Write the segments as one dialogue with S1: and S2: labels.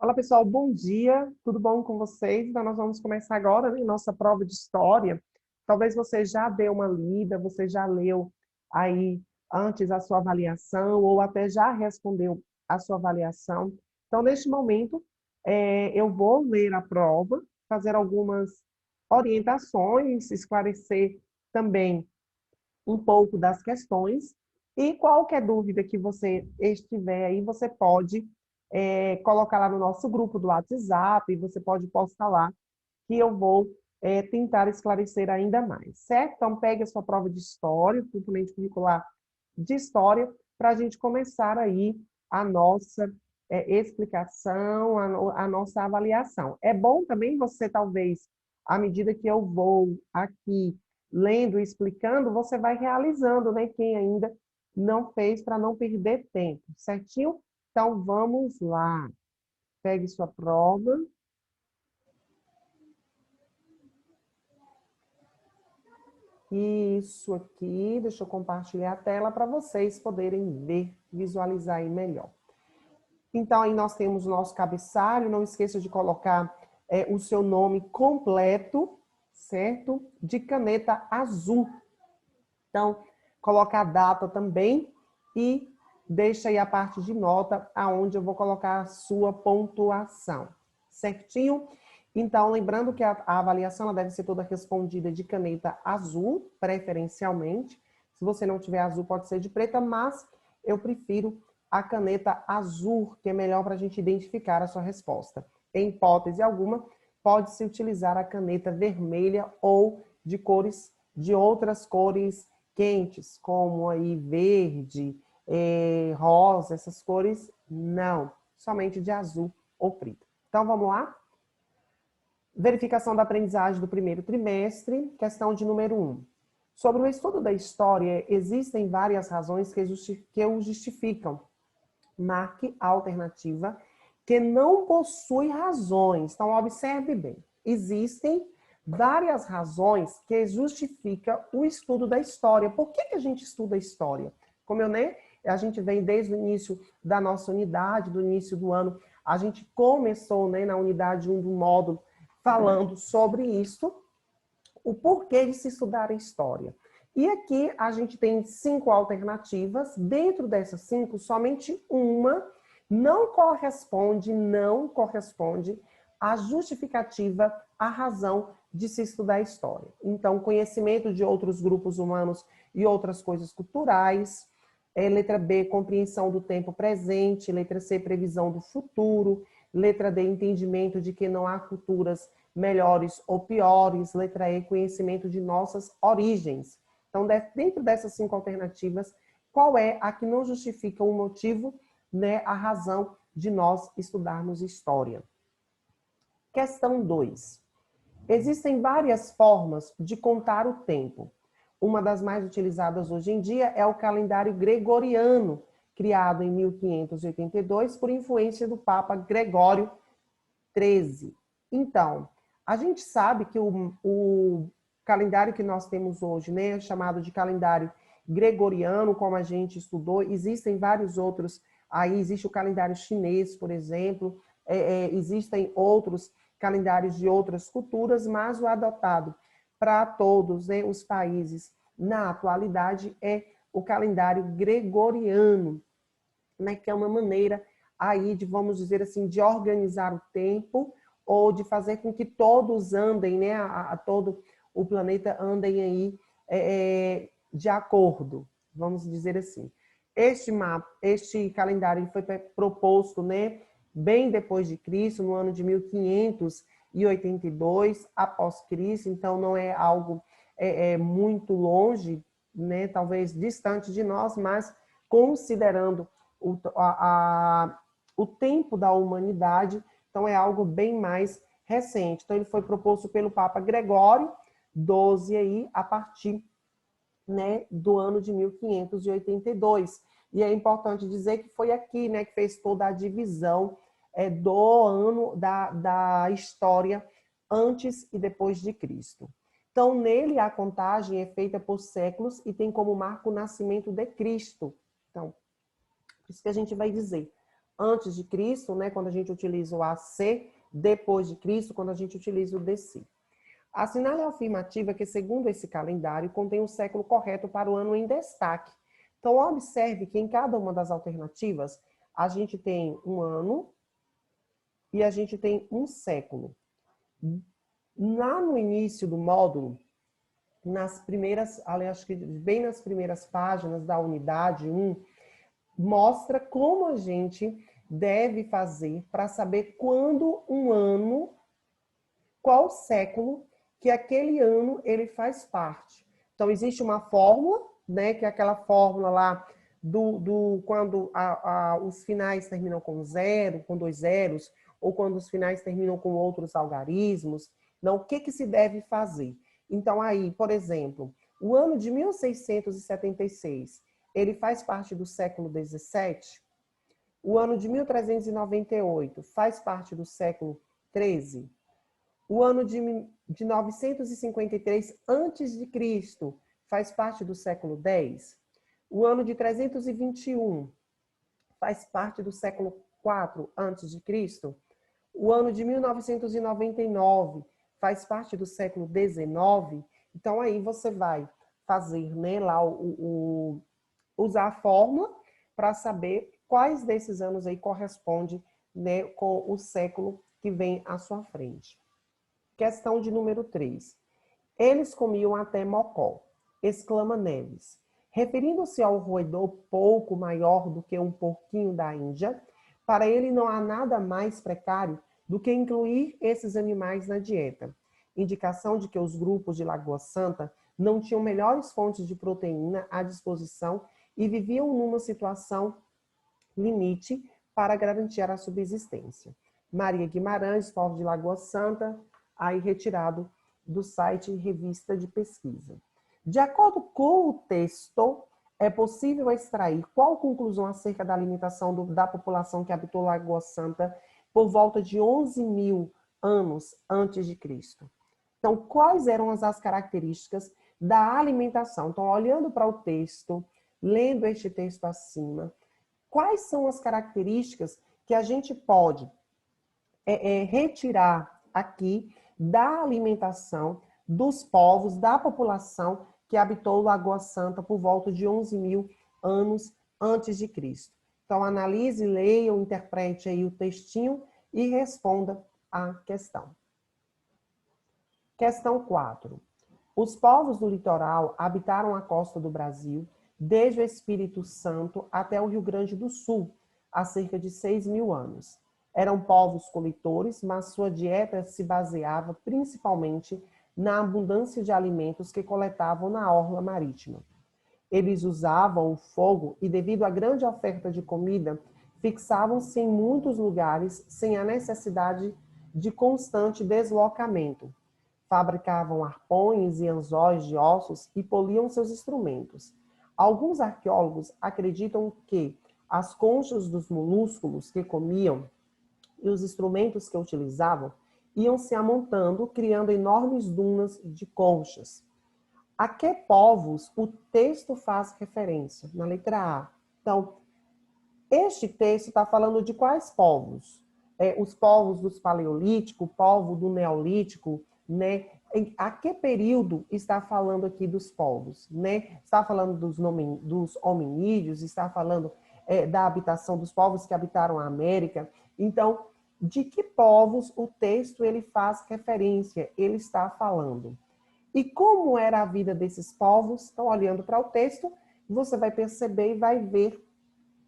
S1: Olá, pessoal, bom dia, tudo bom com vocês? Então, nós vamos começar agora, né, nossa prova de história. Talvez você já deu uma lida, você já leu aí antes a sua avaliação, ou até já respondeu a sua avaliação. Então, neste momento, eu vou ler a prova, fazer algumas orientações, esclarecer também um pouco das questões. E qualquer dúvida que você estiver aí, você pode colocar lá no nosso grupo do WhatsApp, e você pode postar lá, que eu vou tentar esclarecer ainda mais, certo? Então, pegue a sua prova de história, componente curricular de história, para a gente começar aí a nossa explicação, a nossa avaliação. É bom também você, talvez, à medida que eu vou aqui lendo e explicando, você vai realizando, né? Quem ainda não fez, para não perder tempo, certinho? Então, vamos lá. Pegue sua prova. Isso aqui, deixa eu compartilhar a tela para vocês poderem ver, visualizar aí melhor. Então, aí nós temos o nosso cabeçalho, não esqueça de colocar o seu nome completo, certo? De caneta azul. Então, coloca a data também e deixa aí a parte de nota, aonde eu vou colocar a sua pontuação, certinho? Então, lembrando que a avaliação ela deve ser toda respondida de caneta azul, preferencialmente. Se você não tiver azul, pode ser de preta, mas eu prefiro a caneta azul, que é melhor para a gente identificar a sua resposta. Em hipótese alguma, pode-se utilizar a caneta vermelha ou de outras cores quentes, como aí verde, rosa, essas cores, não. Somente de azul ou preto. Então, vamos lá? Verificação da aprendizagem do primeiro trimestre, questão de número 1. Sobre o estudo da história, existem várias razões que o justificam. Marque a alternativa que não possui razões. Então, observe bem. Existem várias razões que justificam o estudo da história. Por que a gente estuda a história? Como a gente vem desde o início da nossa unidade, do início do ano, a gente começou, na unidade 1 do módulo, falando sobre isso, o porquê de se estudar a história. E aqui a gente tem 5 alternativas. Dentro dessas 5, somente uma não corresponde à justificativa, à razão de se estudar a história. Então, conhecimento de outros grupos humanos e outras coisas culturais. Letra B, compreensão do tempo presente. Letra C, previsão do futuro. Letra D, entendimento de que não há culturas melhores ou piores. Letra E, conhecimento de nossas origens. Então, dentro dessas 5 alternativas, qual é a que não justifica o motivo, a razão de nós estudarmos história? Questão 2. Existem várias formas de contar o tempo. Uma das mais utilizadas hoje em dia é o calendário gregoriano, criado em 1582 por influência do Papa Gregório XIII. Então, a gente sabe que o calendário que nós temos hoje, chamado de calendário gregoriano, como a gente estudou, existem vários outros. Aí existe o calendário chinês, por exemplo, existem outros calendários de outras culturas, mas o adotado para todos os países na atualidade é o calendário gregoriano, que é uma maneira aí de, vamos dizer assim, de organizar o tempo ou de fazer com que todos andem, todo o planeta andem aí de acordo, vamos dizer assim. Este calendário foi proposto, bem depois de Cristo, no ano de 1582 após Cristo, então não é algo muito longe, talvez distante de nós, mas considerando o tempo da humanidade, então é algo bem mais recente. Então ele foi proposto pelo Papa Gregório XII aí, a partir do ano de 1582. E é importante dizer que foi aqui que fez toda a divisão do ano da história antes e depois de Cristo. Então, nele, a contagem é feita por séculos e tem como marco o nascimento de Cristo. Então, por isso que a gente vai dizer, antes de Cristo, né, quando a gente utiliza o AC, depois de Cristo, quando a gente utiliza o DC. Assinale a afirmativa que, segundo esse calendário, contém o século correto para o ano em destaque. Então, observe que em cada uma das alternativas, a gente tem um ano e a gente tem um século. Lá no início do módulo, nas primeiras, acho que bem nas primeiras páginas da unidade 1, mostra como a gente deve fazer para saber quando um ano, qual século que aquele ano ele faz parte. Então, existe uma fórmula, né, que é aquela fórmula lá quando os finais terminam com zero, com 2 zeros, ou quando os finais terminam com outros algarismos. Então, o que se deve fazer? Então, aí, por exemplo, o ano de 1676, ele faz parte do século 17. O ano de 1398 faz parte do século 13. O ano de 953 a.C. faz parte do século 10. O ano de 321 faz parte do século 4 a.C. O ano de 1999 faz parte do século 19. Então, aí você vai fazer, né, lá usar a fórmula para saber quais desses anos aí corresponde, né, com o século que vem à sua frente. Questão de número 3. Eles comiam até mocó, exclama Neves. Referindo-se ao roedor pouco maior do que um porquinho da Índia, para ele não há nada mais precário do que incluir esses animais na dieta. Indicação de que os grupos de Lagoa Santa não tinham melhores fontes de proteína à disposição e viviam numa situação limite para garantir a subsistência. Maria Guimarães, Povos de Lagoa Santa, aí retirado do site Revista de Pesquisa. De acordo com o texto, é possível extrair qual conclusão acerca da alimentação da população que habitou Lagoa Santa por volta de 11.000 anos antes de Cristo. Então, quais eram as características da alimentação? Então, olhando para o texto, lendo este texto acima, quais são as características que a gente pode retirar aqui da alimentação dos povos, da população que habitou Lagoa Santa por volta de 11.000 anos antes de Cristo. Então, analise, leia, interprete aí o textinho e responda a questão. Questão 4. Os povos do litoral habitaram a costa do Brasil desde o Espírito Santo até o Rio Grande do Sul, há cerca de 6.000 anos. Eram povos coletores, mas sua dieta se baseava principalmente na abundância de alimentos que coletavam na orla marítima. Eles usavam o fogo e, devido à grande oferta de comida, fixavam-se em muitos lugares sem a necessidade de constante deslocamento. Fabricavam arpões e anzóis de ossos e poliam seus instrumentos. Alguns arqueólogos acreditam que as conchas dos molúsculos que comiam e os instrumentos que utilizavam iam se amontando, criando enormes dunas de conchas. A que povos o texto faz referência? Na letra A. Então, este texto está falando de quais povos? Os povos dos Paleolítico, povo do Neolítico, né? A que período está falando aqui dos povos, né? Está falando dos hominídeos, está falando da habitação dos povos que habitaram a América. Então, de que povos o texto ele faz referência, ele está falando? E como era a vida desses povos? Então, olhando para o texto, você vai perceber e vai ver,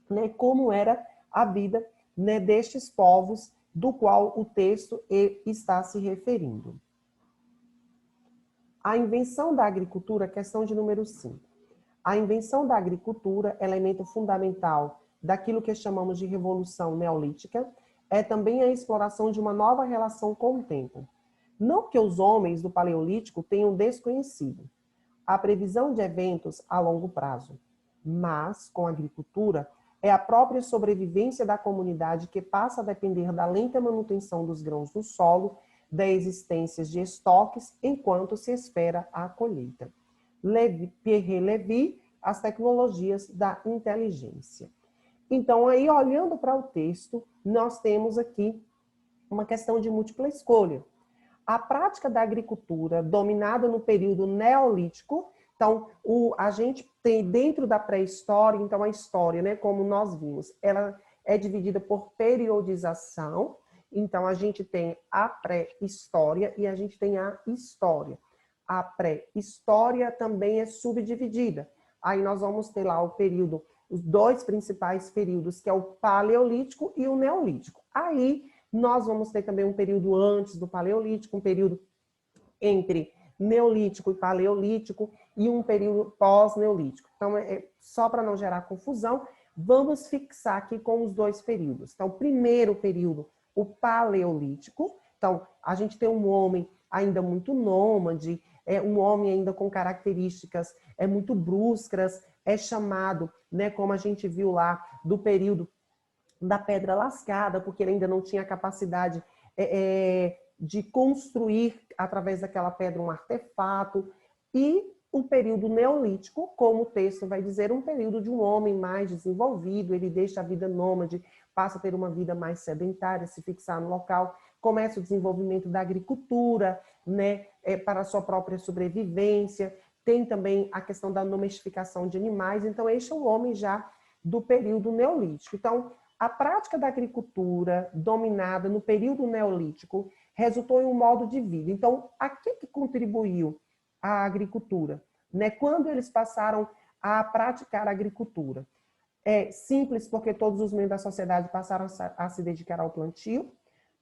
S1: né, como era a vida, né, destes povos do qual o texto está se referindo. A invenção da agricultura, questão de número 5. A invenção da agricultura, elemento fundamental daquilo que chamamos de revolução neolítica, é também a exploração de uma nova relação com o tempo. Não que os homens do Paleolítico tenham desconhecido a previsão de eventos a longo prazo, mas, com a agricultura, é a própria sobrevivência da comunidade que passa a depender da lenta manutenção dos grãos no solo, da existência de estoques, enquanto se espera a colheita. Pierre Levy, as tecnologias da inteligência. Então, aí, olhando para o texto, nós temos aqui uma questão de múltipla escolha. A prática da agricultura dominada no período neolítico, então, a gente tem dentro da pré-história, então a história, né, como nós vimos, ela é dividida por periodização, então a gente tem a pré-história e a gente tem a história. A pré-história também é subdividida. Aí nós vamos ter lá o período, os dois principais períodos, que é o paleolítico e o neolítico. Aí nós vamos ter também um período antes do paleolítico, um período entre neolítico e paleolítico e um período pós-neolítico. Então, só para não gerar confusão, vamos fixar aqui com os dois períodos. Então, o primeiro período, o paleolítico. Então, a gente tem um homem ainda muito nômade, um homem ainda com características muito bruscas, é chamado, né, como a gente viu lá, do período da pedra lascada, porque ele ainda não tinha capacidade de construir através daquela pedra um artefato, e o período neolítico, como o texto vai dizer, um período de um homem mais desenvolvido, ele deixa a vida nômade, passa a ter uma vida mais sedentária, se fixar no local, começa o desenvolvimento da agricultura, né, para a sua própria sobrevivência, tem também a questão da domesticação de animais, então este é um homem já do período neolítico. Então, a prática da agricultura dominada no período neolítico resultou em um modo de vida. Então, a que contribuiu a agricultura? Né? Quando eles passaram a praticar a agricultura? É simples, porque todos os membros da sociedade passaram a se dedicar ao plantio.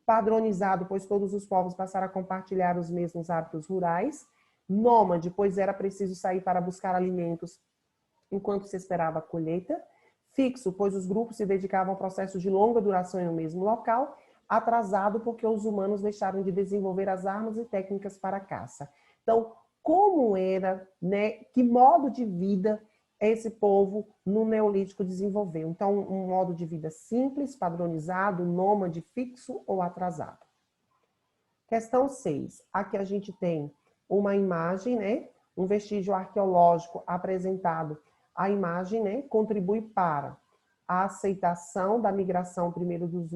S1: Padronizado, pois todos os povos passaram a compartilhar os mesmos hábitos rurais. Nômade, pois era preciso sair para buscar alimentos enquanto se esperava a colheita. Fixo, pois os grupos se dedicavam a processos de longa duração em um mesmo local. Atrasado, porque os humanos deixaram de desenvolver as armas e técnicas para a caça. Então, como era, né, que modo de vida esse povo no Neolítico desenvolveu? Então, um modo de vida simples, padronizado, nômade, fixo ou atrasado. Questão 6. Aqui a gente tem uma imagem, né, um vestígio arqueológico apresentado. A imagem, né, contribui para a aceitação da migração primeiro dos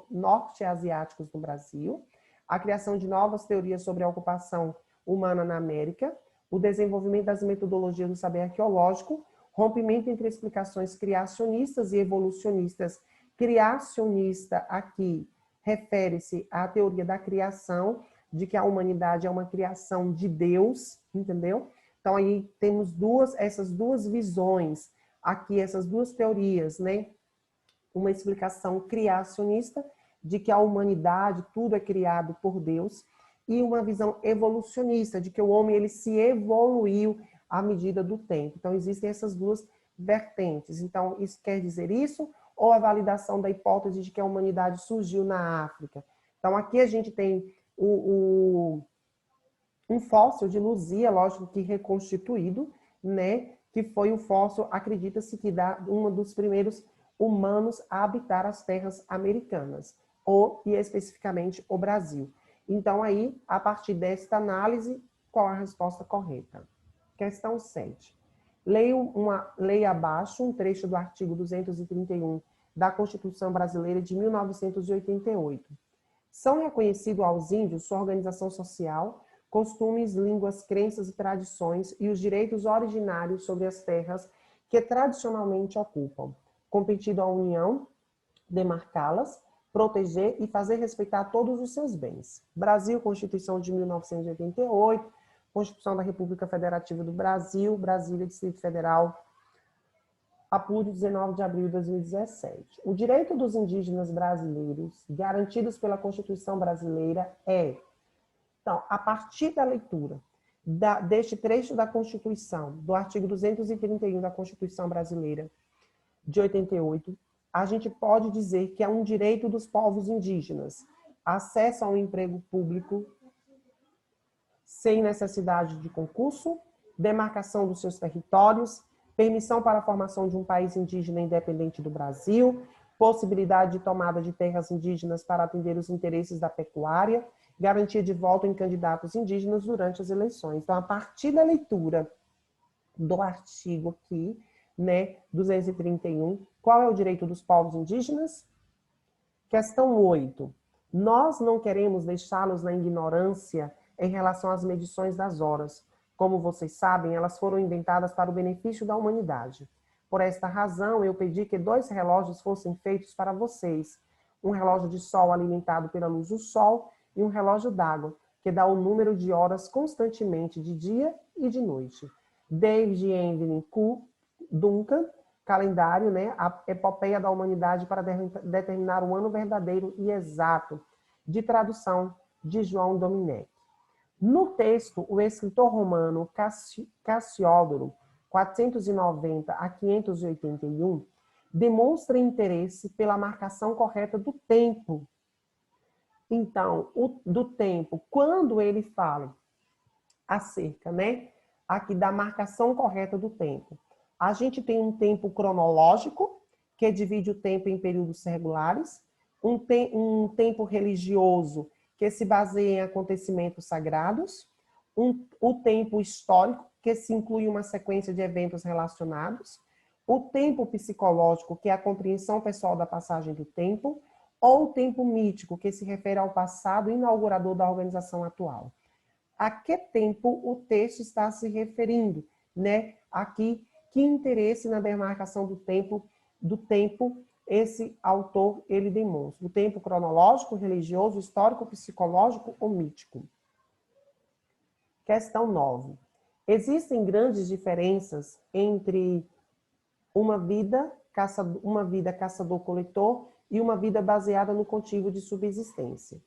S1: norte-asiáticos no Brasil, a criação de novas teorias sobre a ocupação humana na América, o desenvolvimento das metodologias do saber arqueológico, rompimento entre explicações criacionistas e evolucionistas. Criacionista aqui refere-se à teoria da criação, de que a humanidade é uma criação de Deus, entendeu? Então, aí temos essas duas visões, aqui essas duas teorias, né? Uma explicação criacionista, de que a humanidade, tudo é criado por Deus, e uma visão evolucionista, de que o homem ele se evoluiu à medida do tempo. Então, existem essas duas vertentes. Então, isso quer dizer isso, ou a validação da hipótese de que a humanidade surgiu na África. Então, aqui a gente tem um fóssil de Luzia, lógico que reconstituído, né? Que foi o fóssil, acredita-se que dá um dos primeiros humanos a habitar as terras americanas, e especificamente o Brasil. Então, aí, a partir desta análise, qual a resposta correta? Questão 7. Leia abaixo um trecho do artigo 231 da Constituição Brasileira de 1988. São reconhecidos aos índios sua organização social, costumes, línguas, crenças e tradições e os direitos originários sobre as terras que tradicionalmente ocupam, competindo à União demarcá-las, proteger e fazer respeitar todos os seus bens. Brasil, Constituição de 1988, Constituição da República Federativa do Brasil, Brasília, Distrito Federal, APUD, 19 de abril de 2017. O direito dos indígenas brasileiros, garantidos pela Constituição brasileira, Então, a partir da leitura deste trecho da Constituição, do artigo 231 da Constituição Brasileira de 88, a gente pode dizer que é um direito dos povos indígenas acesso ao emprego público sem necessidade de concurso, demarcação dos seus territórios, permissão para a formação de um país indígena independente do Brasil, possibilidade de tomada de terras indígenas para atender os interesses da pecuária, garantia de voto em candidatos indígenas durante as eleições. Então, a partir da leitura do artigo aqui, né, 231, Qual é o direito dos povos indígenas? Questão 8. Nós não queremos deixá-los na ignorância em relação às medições das horas. Como vocês sabem, elas foram inventadas para o benefício da humanidade. Por esta razão, eu pedi que 2 relógios fossem feitos para vocês. Um relógio de sol alimentado pela luz do sol e um relógio d'água, que dá o número de horas constantemente de dia e de noite. David Evelyn Q. Duncan, calendário, né, a epopeia da humanidade para determinar o ano verdadeiro e exato, de tradução de João Domenech. No texto, o escritor romano Cassiodoro, 490 a 581, demonstra interesse pela marcação correta do tempo. Então, do tempo, quando ele fala acerca, né, aqui da marcação correta do tempo, a gente tem um tempo cronológico, que divide o tempo em períodos regulares, um tempo religioso, que se baseia em acontecimentos sagrados, o tempo histórico, que se inclui uma sequência de eventos relacionados, o tempo psicológico, que é a compreensão pessoal da passagem do tempo, ou o tempo mítico, que se refere ao passado inaugurador da organização atual. A que tempo o texto está se referindo, né? Aqui, que interesse na demarcação do tempo esse autor ele demonstra? O tempo cronológico, religioso, histórico, psicológico ou mítico? Questão 9. Existem grandes diferenças entre uma vida caçador-coletor e uma vida baseada no cultivo de subsistência.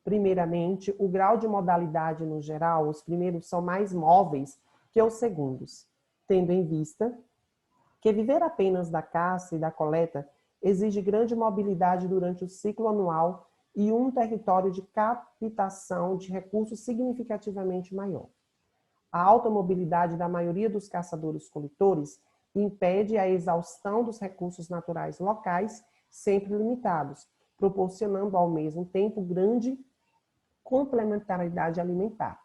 S1: Primeiramente, o grau de modalidade no geral, os primeiros são mais móveis que os segundos, tendo em vista que viver apenas da caça e da coleta exige grande mobilidade durante o ciclo anual e um território de captação de recursos significativamente maior. A alta mobilidade da maioria dos caçadores-coletores impede a exaustão dos recursos naturais locais, sempre limitados, proporcionando ao mesmo tempo grande complementaridade alimentar.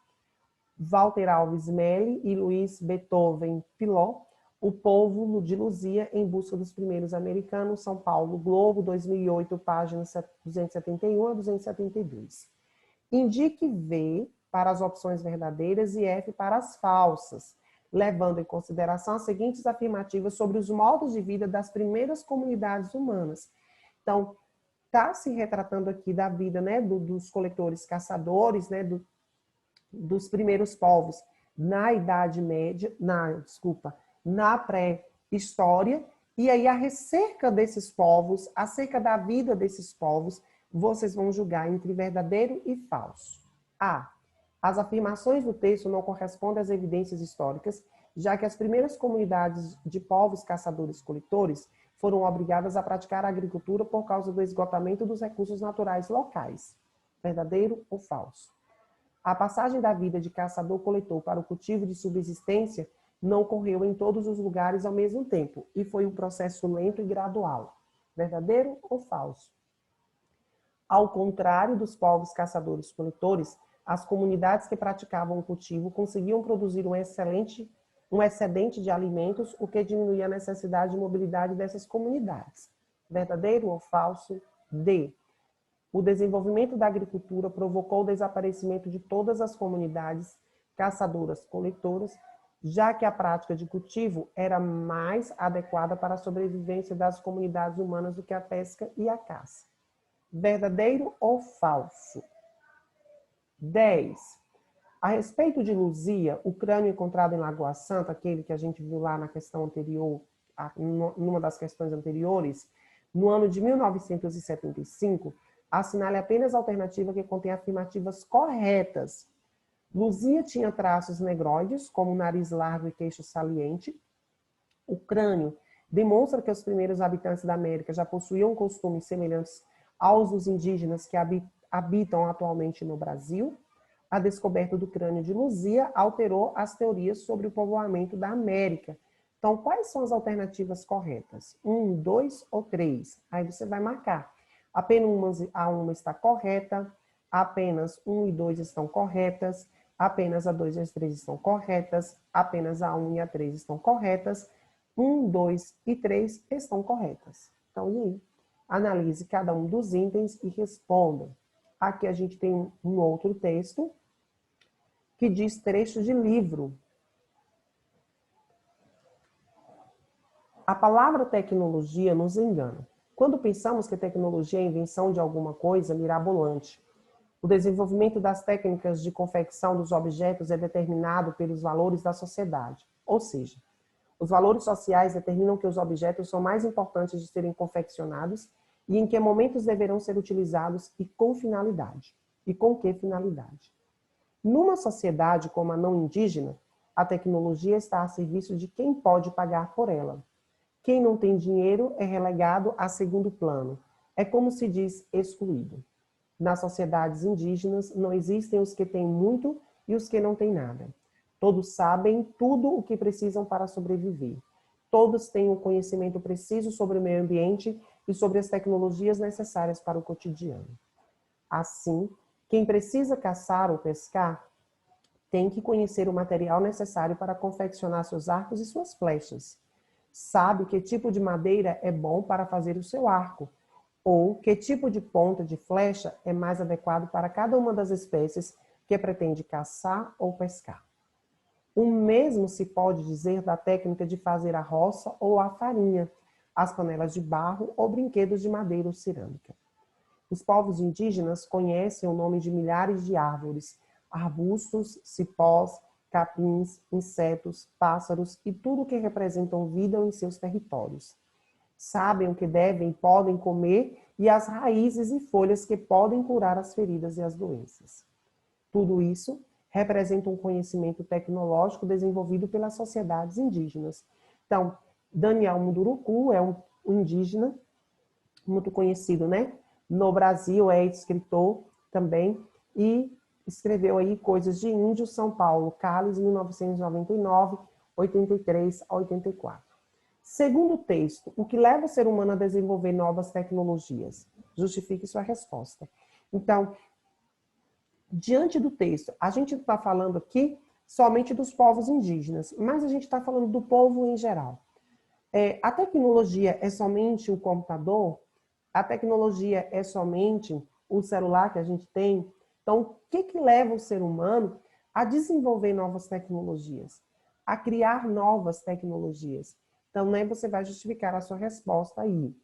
S1: Walter Alves Melle e Luiz Beethoven Pilot, O Povo de Luzia em Busca dos Primeiros Americanos, São Paulo, Globo, 2008, páginas 271 a 272. Indique V para as opções verdadeiras e F para as falsas, levando em consideração as seguintes afirmativas sobre os modos de vida das primeiras comunidades humanas. Então, está se retratando aqui da vida, né, dos coletores caçadores, né, dos primeiros povos na Idade Média, na pré-história, e aí acerca desses povos, acerca da vida desses povos, vocês vão julgar entre verdadeiro e falso. A. As afirmações do texto não correspondem às evidências históricas, já que as primeiras comunidades de povos caçadores-coletores foram obrigadas a praticar a agricultura por causa do esgotamento dos recursos naturais locais. Verdadeiro ou falso? A passagem da vida de caçador-coletor para o cultivo de subsistência não ocorreu em todos os lugares ao mesmo tempo e foi um processo lento e gradual. Verdadeiro ou falso? Ao contrário dos povos caçadores-coletores, as comunidades que praticavam o cultivo conseguiam produzir um excedente de alimentos, o que diminuía a necessidade de mobilidade dessas comunidades. Verdadeiro ou falso? D. O desenvolvimento da agricultura provocou o desaparecimento de todas as comunidades caçadoras-coletoras, já que a prática de cultivo era mais adequada para a sobrevivência das comunidades humanas do que a pesca e a caça. Verdadeiro ou falso? 10. A respeito de Luzia, o crânio encontrado em Lagoa Santa, aquele que a gente viu lá na questão anterior, numa das questões anteriores, no ano de 1975, assinale apenas a alternativa que contém afirmativas corretas. Luzia tinha traços negroides, como nariz largo e queixo saliente. O crânio demonstra que os primeiros habitantes da América já possuíam costumes semelhantes aos dos indígenas que habitam atualmente no Brasil. A descoberta do crânio de Luzia alterou as teorias sobre o povoamento da América. Então, quais são as alternativas corretas? 1, 2 ou 3? Aí você vai marcar. Apenas a 1 está correta, apenas 1 e 2 estão corretas, apenas a 2 e a 3 estão corretas, apenas a 1 e a 3 estão corretas, 1, 2 e 3 estão corretas. Então, e aí? Analise cada um dos itens e responda. Aqui a gente tem um outro texto que diz trecho de livro. A palavra tecnologia nos engana. Quando pensamos que tecnologia é a invenção de alguma coisa mirabolante, o desenvolvimento das técnicas de confecção dos objetos é determinado pelos valores da sociedade. Ou seja, os valores sociais determinam que os objetos são mais importantes de serem confeccionados e em que momentos deverão ser utilizados e com finalidade. E com que finalidade? Numa sociedade como a não indígena, a tecnologia está a serviço de quem pode pagar por ela. Quem não tem dinheiro é relegado a segundo plano. É como se diz excluído. Nas sociedades indígenas, não existem os que têm muito e os que não têm nada. Todos sabem tudo o que precisam para sobreviver. Todos têm um conhecimento preciso sobre o meio ambiente e sobre as tecnologias necessárias para o cotidiano. Assim, quem precisa caçar ou pescar tem que conhecer o material necessário para confeccionar seus arcos e suas flechas. Sabe que tipo de madeira é bom para fazer o seu arco, ou que tipo de ponta de flecha é mais adequado para cada uma das espécies que pretende caçar ou pescar. O mesmo se pode dizer da técnica de fazer a roça ou a farinha, as panelas de barro ou brinquedos de madeira ou cerâmica. Os povos indígenas conhecem o nome de milhares de árvores, arbustos, cipós, capins, insetos, pássaros e tudo que representam vida em seus territórios. Sabem o que devem e podem comer e as raízes e folhas que podem curar as feridas e as doenças. Tudo isso representa um conhecimento tecnológico desenvolvido pelas sociedades indígenas. Então, Daniel Munduruku é um indígena muito conhecido, né? No Brasil, é escritor também e escreveu aí Coisas de Índio, São Paulo, Cáliz, 1999, 83 a 84. Segundo texto, o que leva o ser humano a desenvolver novas tecnologias? Justifique sua resposta. Então, diante do texto, a gente está falando aqui somente dos povos indígenas, mas a gente está falando do povo em geral. A tecnologia é somente o computador? A tecnologia é somente o celular que a gente tem? Então, o que leva o ser humano a desenvolver novas tecnologias? A criar novas tecnologias? Então, né, você vai justificar a sua resposta aí.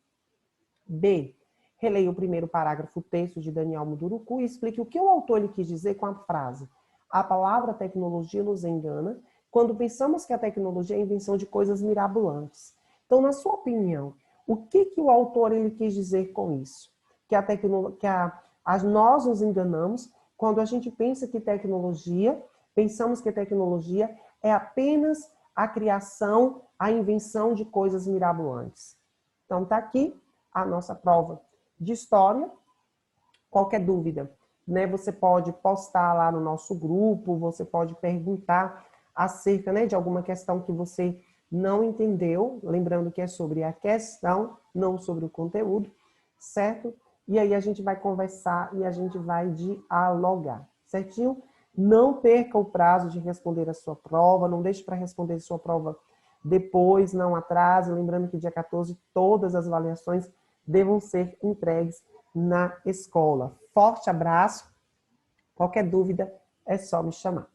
S1: B. Releia o primeiro parágrafo, o texto de Daniel Munduruku e explique o que o autor lhe quis dizer com a frase: a palavra tecnologia nos engana quando pensamos que a tecnologia é a invenção de coisas mirabolantes. Então, na sua opinião, o que o autor ele quis dizer com isso? Nós nos enganamos quando a gente pensa que pensamos que tecnologia é apenas a criação, a invenção de coisas mirabolantes. Então, está aqui a nossa prova de história. Qualquer dúvida, né, você pode postar lá no nosso grupo, você pode perguntar acerca, né, de alguma questão que você não entendeu, lembrando que é sobre a questão, não sobre o conteúdo, certo? E aí a gente vai conversar e a gente vai dialogar, certinho? Não perca o prazo de responder a sua prova, não deixe para responder a sua prova depois, não atrase, lembrando que dia 14 todas as avaliações devam ser entregues na escola. Forte abraço, qualquer dúvida é só me chamar.